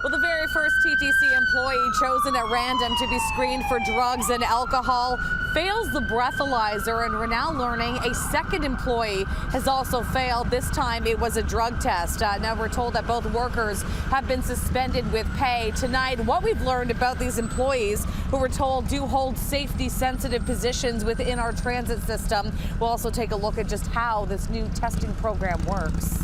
Well, the very first TTC employee chosen at random to be screened for drugs and alcohol fails the breathalyzer, and we're now learning a second employee has also failed. This time it was a drug test. Now we're told that both workers have been suspended with pay. Tonight, what we've learned about these employees who we're told do hold safety sensitive positions within our transit system. We'll also take a look at just how this new testing program works.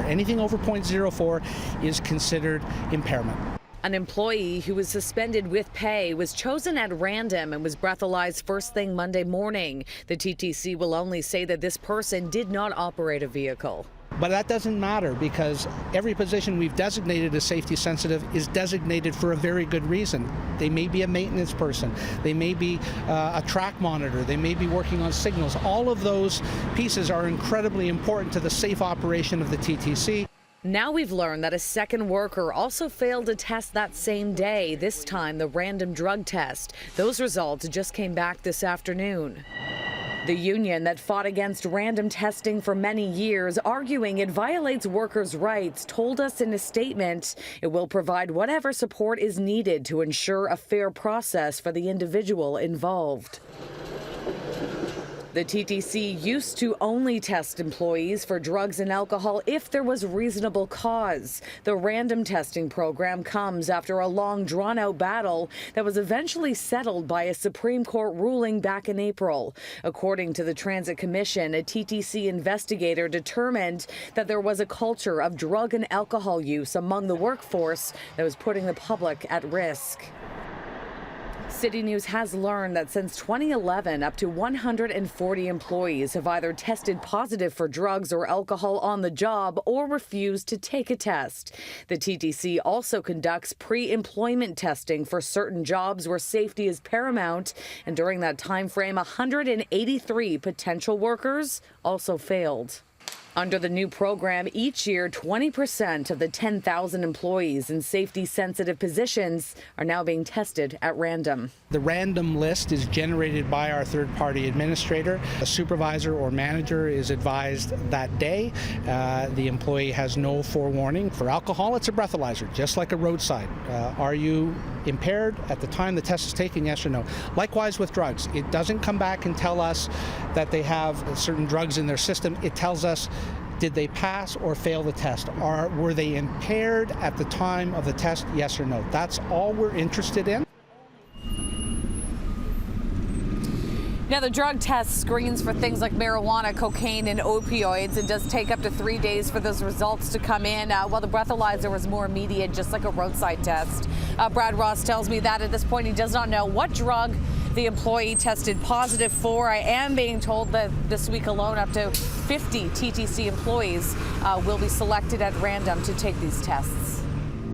Anything over 0.04 is considered impairment. An employee who was suspended with pay was chosen at random and was breathalyzed first thing Monday morning. The TTC will only say that this person did not operate a vehicle. But that doesn't matter, because every position we've designated as safety sensitive is designated for a very good reason. They may be a maintenance person, they may be a track monitor, they may be working on signals. All of those pieces are incredibly important to the safe operation of the TTC. Now we've learned that a second worker also failed a test that same day, this time the random drug test. Those results just came back this afternoon. The union that fought against random testing for many years, arguing it violates workers' rights, told us in a statement it will provide whatever support is needed to ensure a fair process for the individual involved. The TTC used to only test employees for drugs and alcohol if there was reasonable cause. The random testing program comes after a long, drawn-out battle that was eventually settled by a Supreme Court ruling back in April. According to the Transit Commission, a TTC investigator determined that there was a culture of drug and alcohol use among the workforce that was putting the public at risk. CityNews has learned that since 2011, up to 140 employees have either tested positive for drugs or alcohol on the job or refused to take a test. The TTC also conducts pre-employment testing for certain jobs where safety is paramount, and during that time frame, 183 potential workers also failed. Under the new program, each year, 20% of the 10,000 employees in safety-sensitive positions are now being tested at random. The random list is generated by our third-party administrator. A supervisor or manager is advised that day. The employee has no forewarning. For alcohol, it's a breathalyzer, just like a roadside. Are you impaired at the time the test is taken, yes or no? Likewise with drugs. It doesn't come back and tell us that they have certain drugs in their system. It tells us, did they pass or fail the test? Or were they impaired at the time of the test, yes or no? That's all we're interested in. Now, the drug test screens for things like marijuana, cocaine, and opioids. It does take up to 3 days for those results to come in, while the breathalyzer was more immediate, just like a roadside test. Brad Ross tells me that at this point he does not know what drug the employee tested positive for. I am being told that this week alone, up to 50 TTC employees will be selected at random to take these tests.